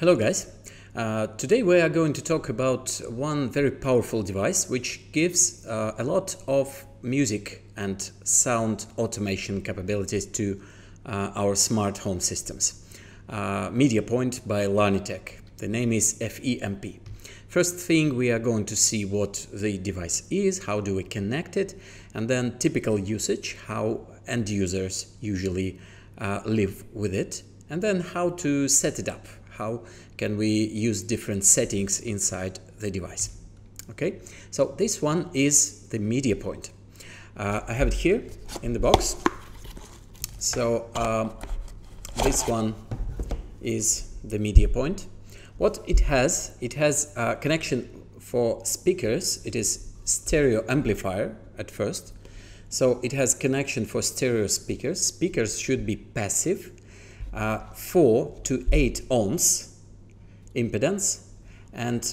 Hello guys, today we are going to talk about one very powerful device which gives a lot of music and sound automation capabilities to our smart home systems. Mediapoint by Larnitech. The name is FE-MP. First thing, we are going to see what the device is, how do we connect it, and then typical usage, how end users usually live with it, and then how to set it up. How can we use different settings inside the device? Okay, so this one is the Mediapoint. I have it here in the box. So this one is the Mediapoint. What it has a connection for speakers. It is stereo amplifier at first. So it has connection for stereo speakers. Speakers should be passive. 4 to 8 ohms impedance, and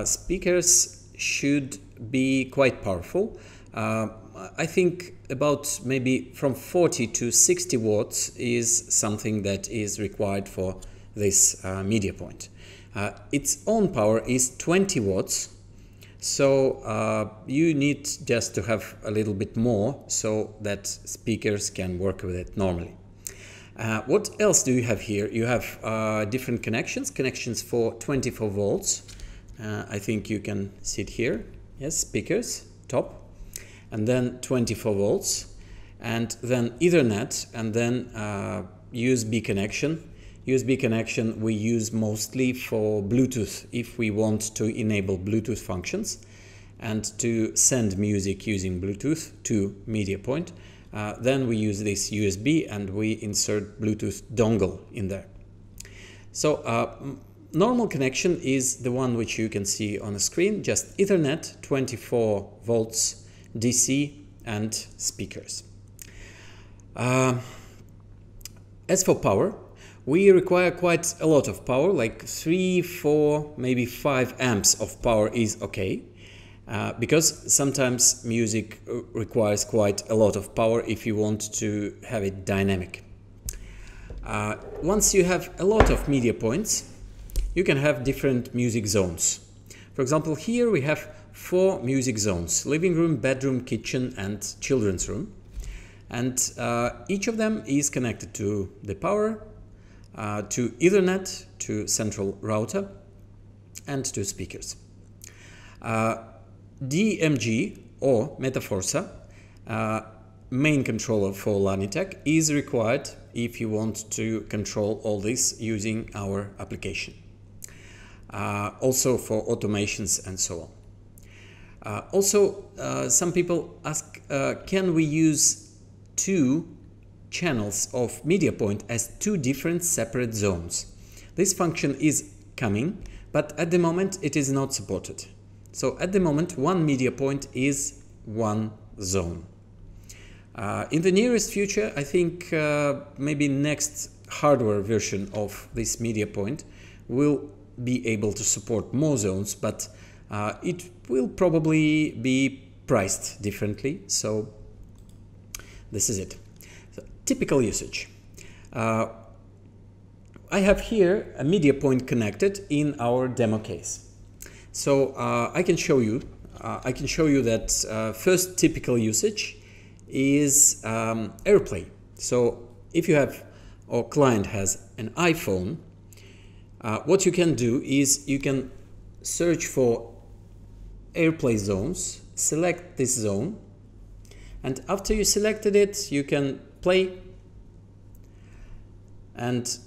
speakers should be quite powerful. I think about maybe from 40 to 60 watts is something that is required for this Mediapoint. Its own power is 20 watts, so you need just to have a little bit more so that speakers can work with it normally. What else do you have here? You have different connections for 24 volts. I think you can see it here. Yes, speakers, top, and then 24 volts, and then Ethernet, and then USB connection. USB connection we use mostly for Bluetooth if we want to enable Bluetooth functions and to send music using Bluetooth to Mediapoint. Then we use this USB and we insert Bluetooth dongle in there. So normal connection is the one which you can see on the screen, just Ethernet, 24 volts, DC and speakers. As for power, we require quite a lot of power, like 3, 4, maybe 5 amps of power is okay. Because sometimes music requires quite a lot of power if you want to have it dynamic. Once you have a lot of media points, you can have different music zones. For example, here we have 4 music zones: living room, bedroom, kitchen and children's room. And each of them is connected to the power, to Ethernet, to central router and to speakers. DMG or Metaforsa, main controller for Larnitech, is required if you want to control all this using our application. Also for automations and so on. Also, some people ask, can we use 2 channels of Mediapoint as 2 different separate zones? This function is coming, but at the moment it is not supported. So at the moment, one Mediapoint is one zone. In the nearest future, I think maybe next hardware version of this Mediapoint will be able to support more zones, but it will probably be priced differently. So this is it. So, typical usage. I have here a Mediapoint connected in our demo case. So I can show you that first typical usage is Airplay. So if you have, or client has an iPhone, what you can do is you can search for Airplay zones, select this zone, and after you selected it, you can play and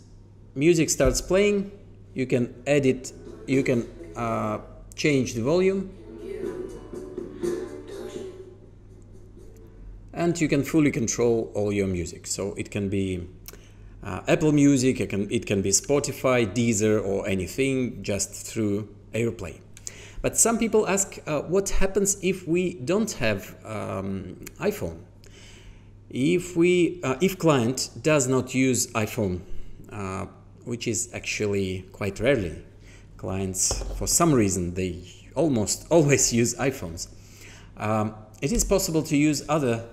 music starts playing. You can edit, you can change the volume, and you can fully control all your music. So it can be Apple Music, it can be Spotify, Deezer or anything just through Airplay. But some people ask what happens if we don't have iPhone? If client does not use iPhone, which is actually quite rarely. Clients, for some reason, they almost always use iPhones. It is possible to use other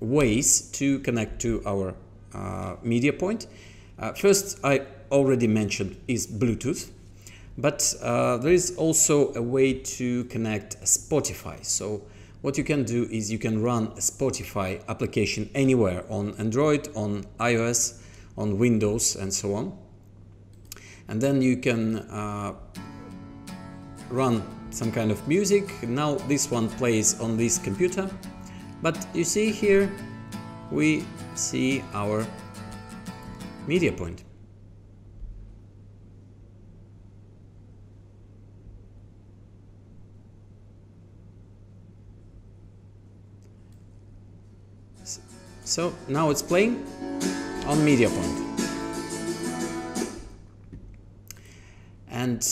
ways to connect to our Mediapoint. First, I already mentioned is Bluetooth, but there is also a way to connect Spotify. So what you can do is you can run a Spotify application anywhere on Android, on iOS, on Windows, and so on. And then you can run some kind of music. Now this one plays on this computer, but you see here we see our Mediapoint. So now it's playing on Mediapoint. And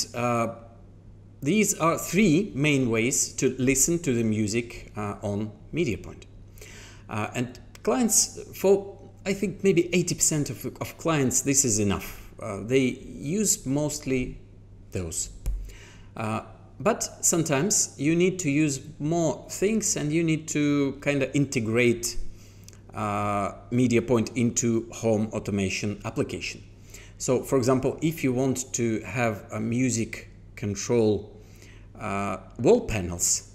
these are three main ways to listen to the music on Mediapoint. And clients, for I think maybe 80% of clients, this is enough. They use mostly those. But sometimes you need to use more things, and you need to kind of integrate Mediapoint into home automation application. So, for example, if you want to have a music control wall panels,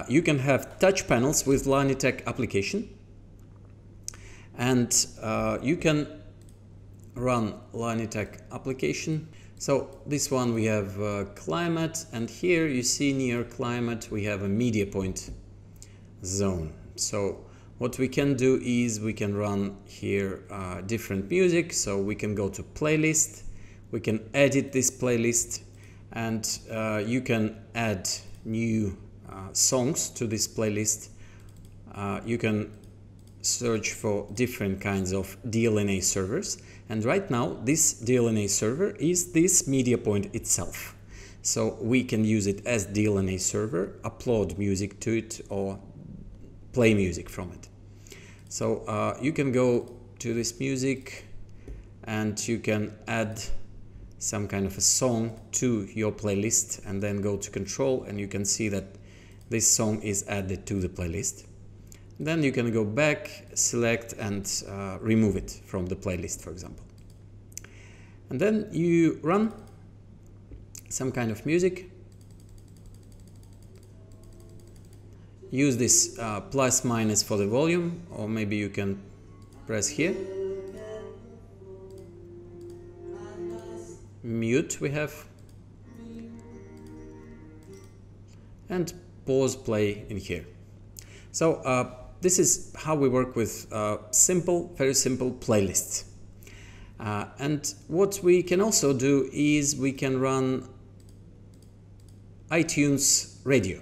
you can have touch panels with Larnitech application, and you can run Larnitech application. So this one we have climate, and here you see near climate we have a Mediapoint zone. So what we can do is we can run here different music. So we can go to playlist, we can edit this playlist, and you can add new songs to this playlist. You can search for different kinds of DLNA servers, and right now this DLNA server is this Mediapoint itself. So we can use it as DLNA server, upload music to it, or play music from it. So you can go to this music and you can add some kind of a song to your playlist, and then go to control, and you can see that this song is added to the playlist. Then you can go back, select, and remove it from the playlist, for example. And then you run some kind of music. Use this plus minus for the volume, or maybe you can press here. Mute we have. And pause play in here. So this is how we work with very simple playlists. And what we can also do is we can run iTunes radio.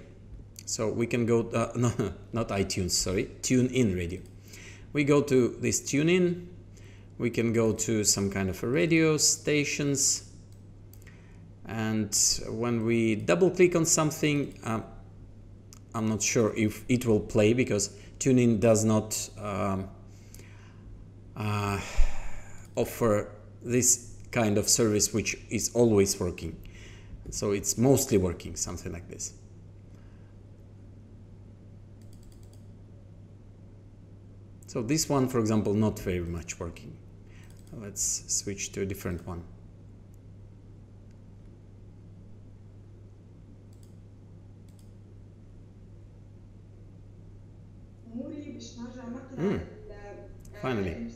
So we can go, no, not iTunes, sorry, TuneIn radio. We go to this TuneIn, we can go to some kind of a radio stations, and when we double click on something, I'm not sure if it will play, because TuneIn does not offer this kind of service which is always working. So it's mostly working, something like this. So this one, for example, not very much working. Let's switch to a different one. Finally.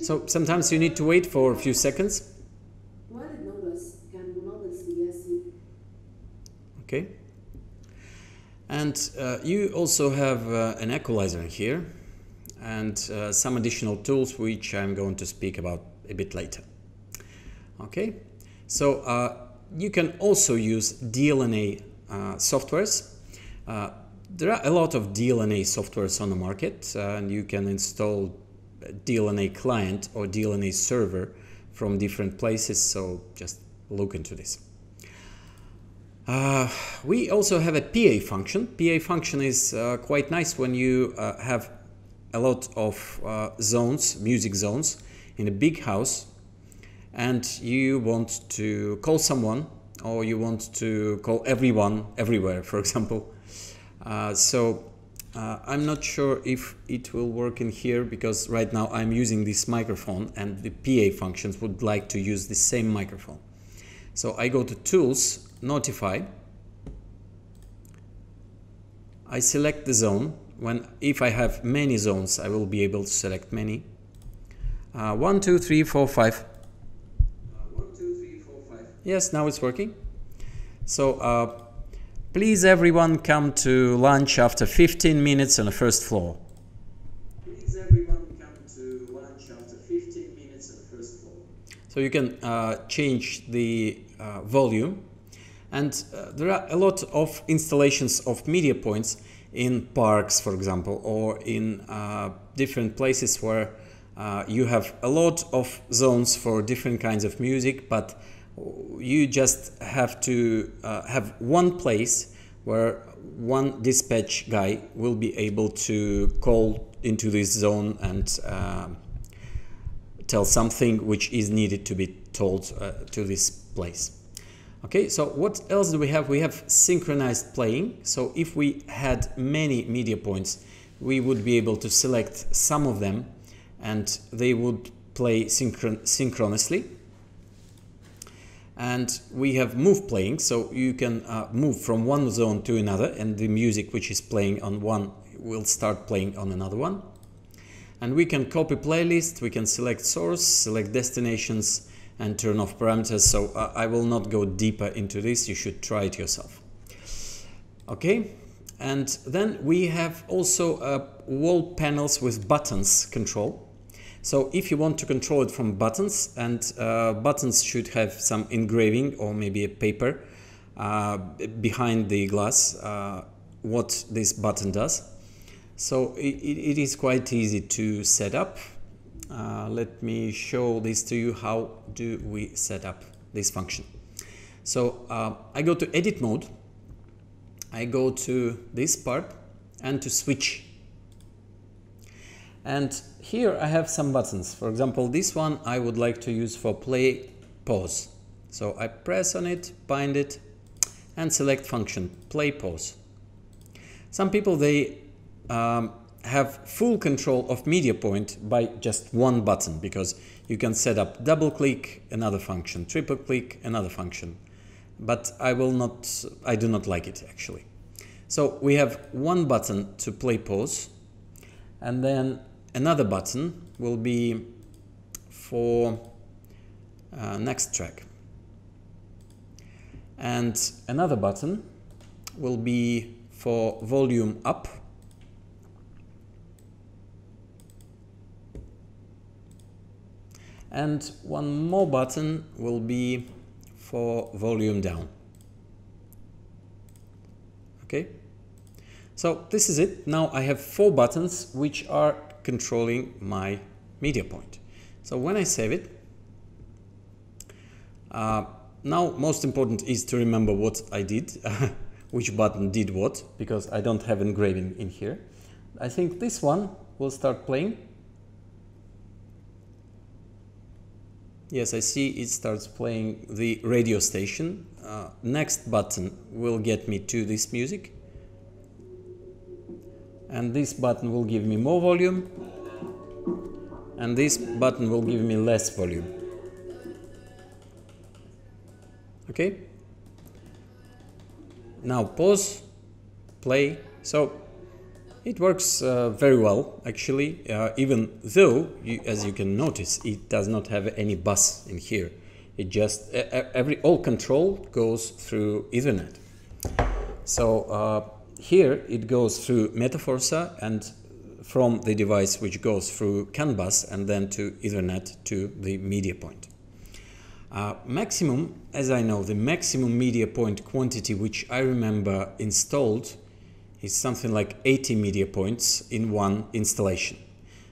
So sometimes you need to wait for a few seconds. Okay. And you also have an equalizer here, and some additional tools which I'm going to speak about a bit later. Okay, so you can also use DLNA softwares. There are a lot of DLNA softwares on the market, and you can install a DLNA client or DLNA server from different places, so just look into this. We also have a PA function. PA function is quite nice when you have a lot of zones, music zones, in a big house, and you want to call someone, or you want to call everyone everywhere, for example. So I'm not sure if it will work in here because right now I'm using this microphone and the PA functions would like to use the same microphone. So I go to Tools, Notify. I select the zone. If I have many zones, I will be able to select many. 1, 2, 3, 4, 5. 1, 2, 3, 4, 5. Yes, now it's working. So please everyone come to lunch after 15 minutes on the first floor. Please everyone come to lunch after 15 minutes on the first floor. So you can change the volume, and there are a lot of installations of media points in parks, for example, or in different places where you have a lot of zones for different kinds of music, but you just have to have one place where one dispatch guy will be able to call into this zone and tell something which is needed to be told to this place. Okay, so what else do we have? We have synchronized playing. So if we had many media points, we would be able to select some of them and they would play synchronously. And we have move playing, so you can move from one zone to another and the music which is playing on one will start playing on another one. And we can copy playlist, we can select source, select destinations and turn off parameters. So I will not go deeper into this, you should try it yourself. Okay, and then we have also wall panels with buttons control. So if you want to control it from buttons, and buttons should have some engraving or maybe a paper behind the glass what this button does. So it is quite easy to set up. Let me show this to you. How do we set up this function? So I go to edit mode, I go to this part and to switch. And here I have some buttons. For example, this one I would like to use for play pause. So I press on it, bind it and select function play pause. Some people they have full control of media point by just one button, because you can set up double click another function, triple click another function, but I do not like it actually. So we have one button to play pause, and then another button will be for next track, and another button will be for volume up, and one more button will be for volume down. Okay, so this is it. Now I have 4 buttons which are controlling my media point. So when I save it, now most important is to remember what I did, which button did what, because I don't have engraving in here. I think this one will start playing. Yes, I see it starts playing the radio station. Next button will get me to this music. And this button will give me more volume. And this button will give me less volume. Okay? Now pause, play. So it works very well actually, even though, as you can notice, it does not have any bus in here. It just, all control goes through Ethernet. So here it goes through Metaforsa and from the device which goes through CAN bus and then to Ethernet to the media point. Maximum, as I know, the maximum media point quantity which I remember installed is something like 80 media points in one installation.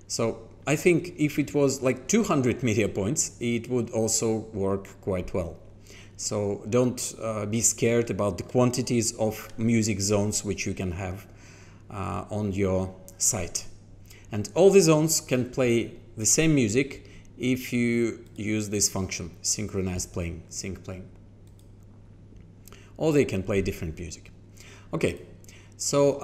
So I think if it was like 200 media points, it would also work quite well. So don't be scared about the quantities of music zones which you can have on your site. And all the zones can play the same music if you use this function, synchronized playing, sync playing. Or they can play different music. Okay. So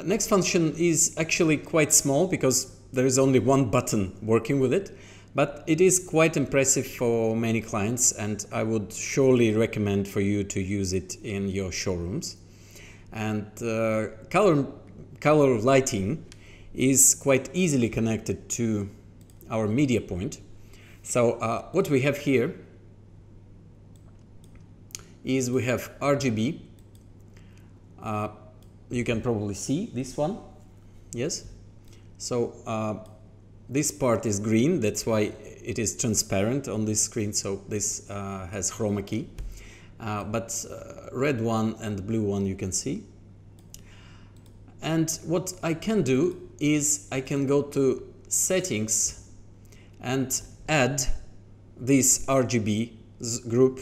next function is actually quite small because there is only one button working with it, but it is quite impressive for many clients, and I would surely recommend for you to use it in your showrooms. And color lighting is quite easily connected to our media point. So what we have here is we have RGB. You can probably see this one, yes. So this part is green, that's why it is transparent on this screen, so this has chroma key. But red one and the blue one you can see. And what I can do is I can go to settings and add this RGB group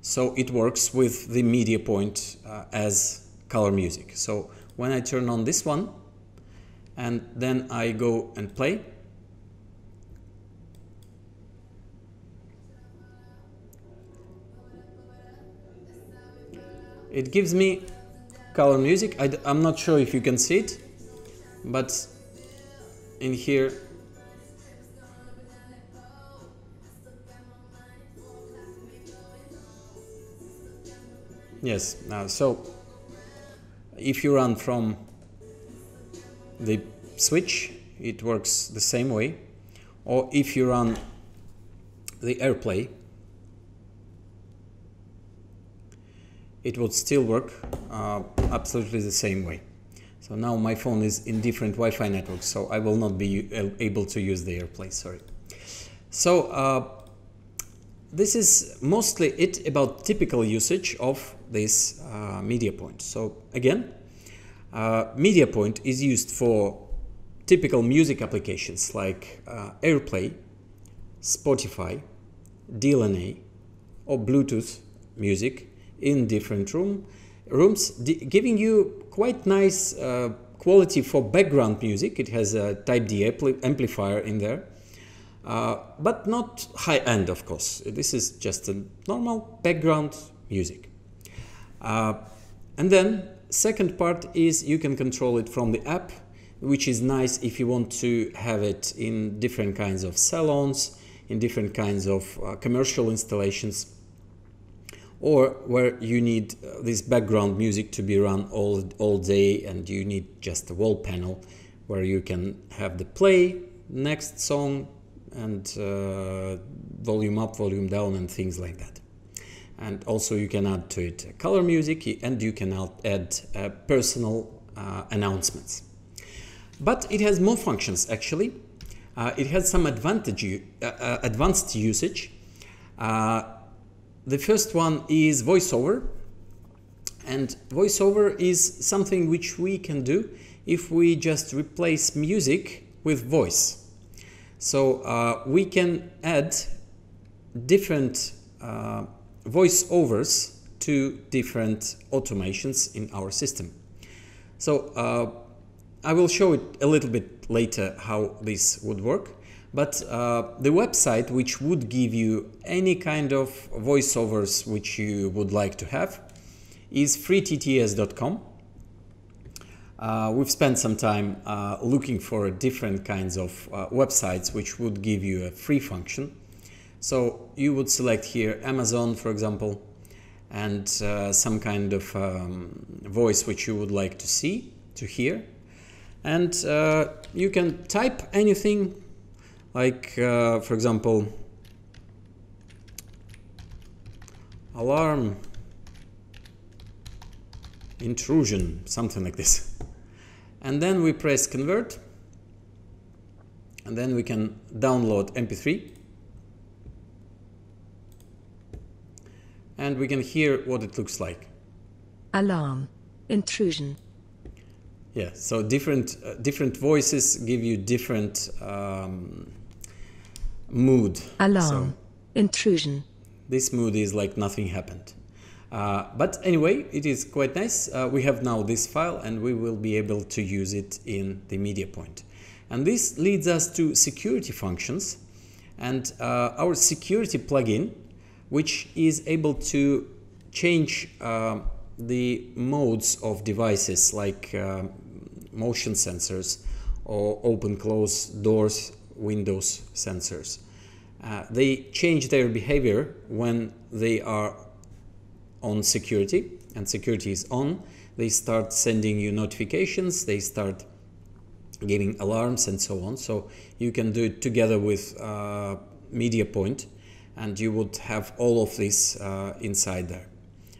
so it works with the media point as color music. So when I turn on this one and then I go and play, it gives me color music. I'm not sure if you can see it, but in here yes. So if you run from the switch, it works the same way, or if you run the Airplay, it would still work absolutely the same way. So now my phone is in different Wi-Fi networks, so I will not be able to use the Airplay, sorry. So this is mostly it about typical usage of this media point. So again, media point is used for typical music applications like Airplay, Spotify, DLNA, or Bluetooth music in different rooms, giving you quite nice quality for background music. It has a Type D amplifier in there, but not high-end, of course. This is just a normal background music. And then second part is you can control it from the app, which is nice if you want to have it in different kinds of salons, in different kinds of commercial installations, or where you need this background music to be run all day and you need just a wall panel where you can have the play, next song, and volume up, volume down, and things like that. And also you can add to it color music, and you can add personal announcements. But it has more functions actually. It has some advanced usage. The first one is VoiceOver, and VoiceOver is something which we can do if we just replace music with voice. So we can add different voiceovers to different automations in our system. So I will show it a little bit later how this would work. But the website which would give you any kind of voiceovers which you would like to have is freetts.com. We've spent some time looking for different kinds of websites which would give you a free function. So you would select here Amazon, for example, and some kind of voice which you would like to hear. And you can type anything. Like, for example, alarm, intrusion, something like this. And then we press convert, and then we can download MP3. And we can hear what it looks like. Alarm, intrusion. Yeah, so different voices give you different mood. Alarm, intrusion. This mood is like nothing happened. But anyway, it is quite nice. We have now this file and we will be able to use it in the media point. And this leads us to security functions and our security plugin, which is able to change the modes of devices like motion sensors or open close doors windows sensors. They change their behavior when they are on security, and security is on. They start sending you notifications, they start giving alarms and so on. So you can do it together with Mediapoint, and you would have all of this inside there.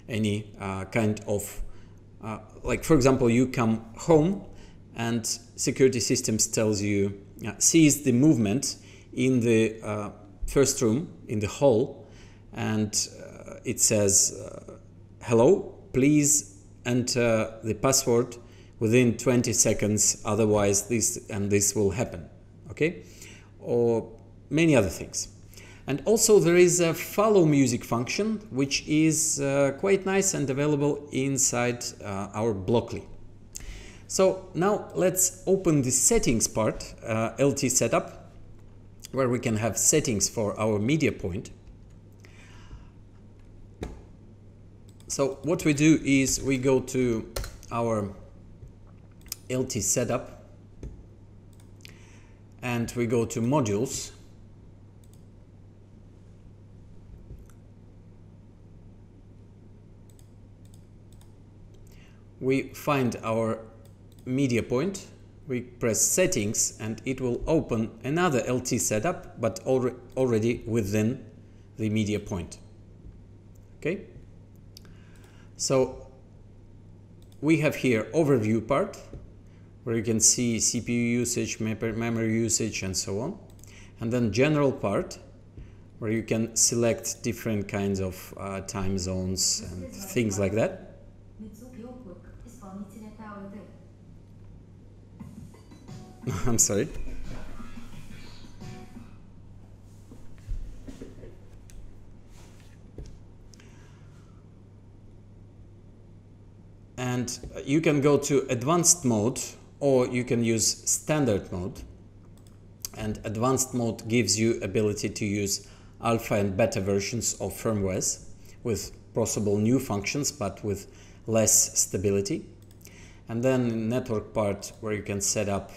Any kind of, like for example, you come home and security systems tells you, sees the movement in the first room, in the hall, and it says, hello, please enter the password within 20 seconds, otherwise this and this will happen, okay? Or many other things. And also there is a follow music function, which is quite nice and available inside our Blockly. So now let's open the settings part, LT setup, where we can have settings for our Mediapoint. So what we do is we go to our LT setup and we go to modules. We find our Mediapoint, we press settings, and it will open another LT setup, but already within the Mediapoint. Okay? So we have here overview part, where you can see CPU usage, memory usage, and so on. And then general part, where you can select different kinds of time zones and things like that. I'm sorry. And you can go to advanced mode, or you can use standard mode. And advanced mode gives you ability to use alpha and beta versions of firmwares with possible new functions, but with less stability. And then network part, where you can set up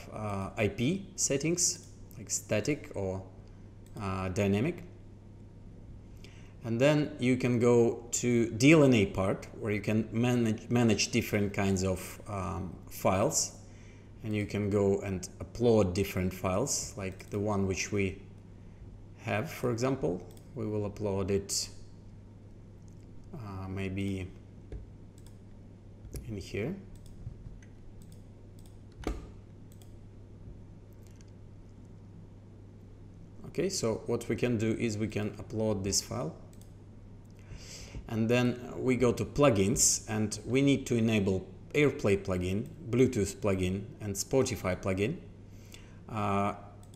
IP settings, like static or dynamic. And then you can go to DLNA part, where you can manage different kinds of files. And you can go and upload different files, like the one which we have, for example. We will upload it maybe in here. Okay, so what we can do is we can upload this file. And then we go to plugins, and we need to enable Airplay plugin, Bluetooth plugin, and Spotify plugin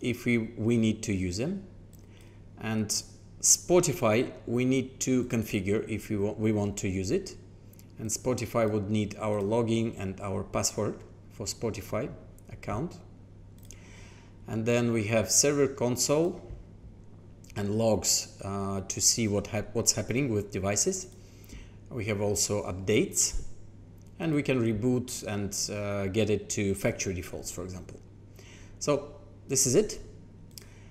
if we need to use them. And Spotify we need to configure if we want to use it. And Spotify would need our login and our password for Spotify account. And then we have server console and logs to see what's happening with devices. We have also updates, and we can reboot and get it to factory defaults, for example. So this is it.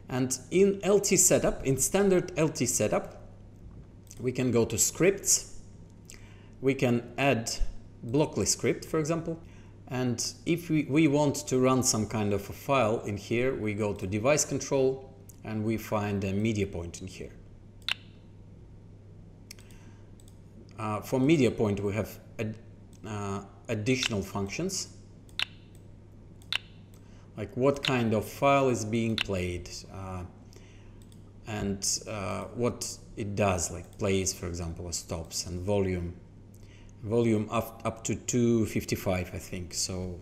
And in LT setup, in standard LT setup, we can go to scripts. We can add Blockly script, for example. And if we want to run some kind of a file in here, we go to device control and we find a Mediapoint in here. For Mediapoint, we have additional functions, like what kind of file is being played and what it does, like plays, for example, or stops, and volume up to 255, I think. So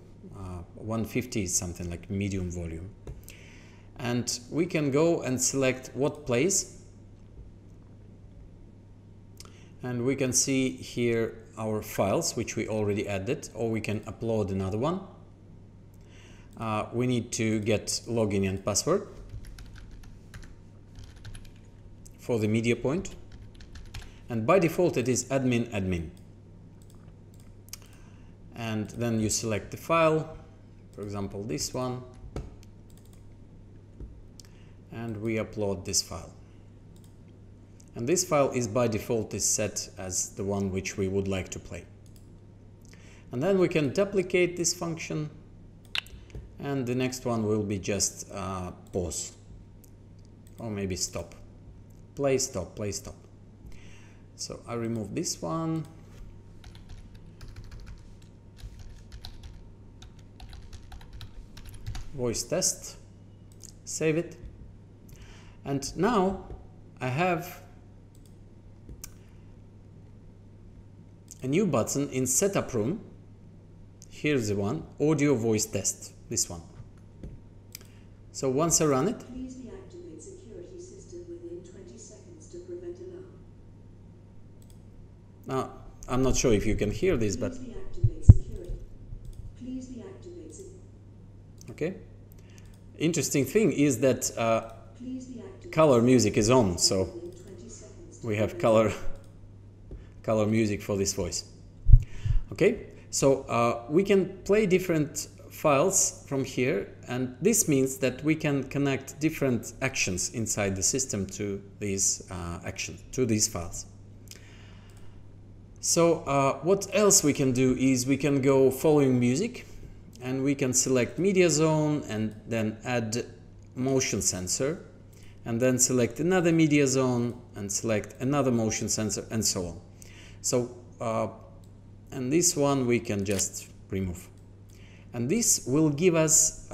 150 is something like medium volume. And we can go and select what plays. And we can see here our files, which we already added, or we can upload another one. We need to get login and password for the Mediapoint. And by default, it is admin. And then you select the file, for example this one, and we upload this file. And this file is by default is set as the one which we would like to play. And then we can duplicate this function, and the next one will be just pause, or maybe stop. Play, stop, play, stop. So I remove this one. Voice test, save it. And now I have a new button in setup room. Here's the one, audio voice test, this one. So once I run it, please deactivate security system within 20 seconds to prevent alarm. now I'm not sure if you can hear this, but Please deactivate security. Please deactivate security. okay. Interesting thing is that Please deactivate color music is on, so within 20 seconds to we have prevent color music for this voice. Okay, so we can play different files from here, and this means that we can connect different actions inside the system to these these files. So what else we can do is we can go following music, and we can select media zone and then add motion sensor, and then select another media zone and select another motion sensor, and so on. So and this one we can just remove, and this will give us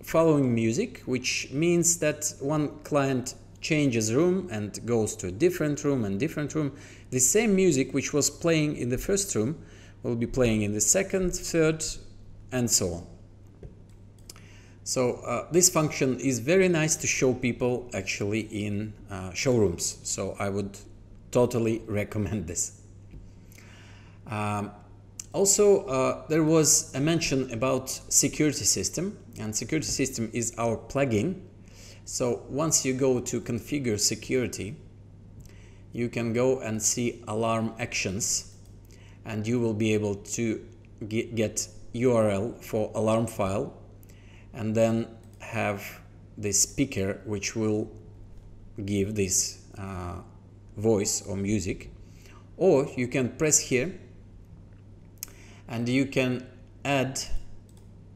following music, which means that one client changes room and goes to a different room and different room. The same music which was playing in the first room will be playing in the second, third, and so on. So this function is very nice to show people actually in showrooms, so I would totally recommend this. Also, there was a mention about security system, and security system is our plugin. So once you go to configure security, you can go and see alarm actions, and you will be able to get URL for alarm file, and then have the speaker which will give this voice or music. Or you can press here and you can add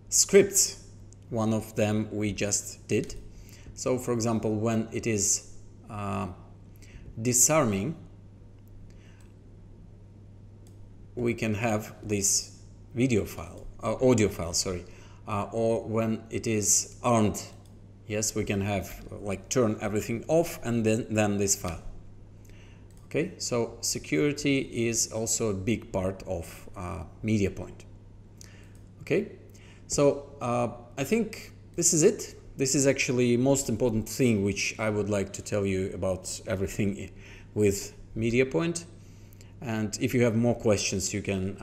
scripts. One of them we just did. So for example, when it is disarming, we can have this video file, audio file, sorry, or when it is armed, yes, we can have like turn everything off and then this file. Okay, so security is also a big part of Mediapoint. Okay, so I think this is it. This is actually most important thing which I would like to tell you about everything with Mediapoint. And if you have more questions, you can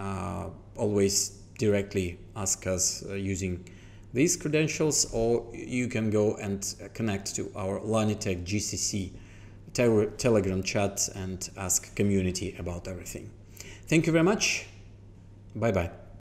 always directly ask us using these credentials, or you can go and connect to our Larnitech GCC Telegram chat and ask community about everything. Thank you very much. Bye bye.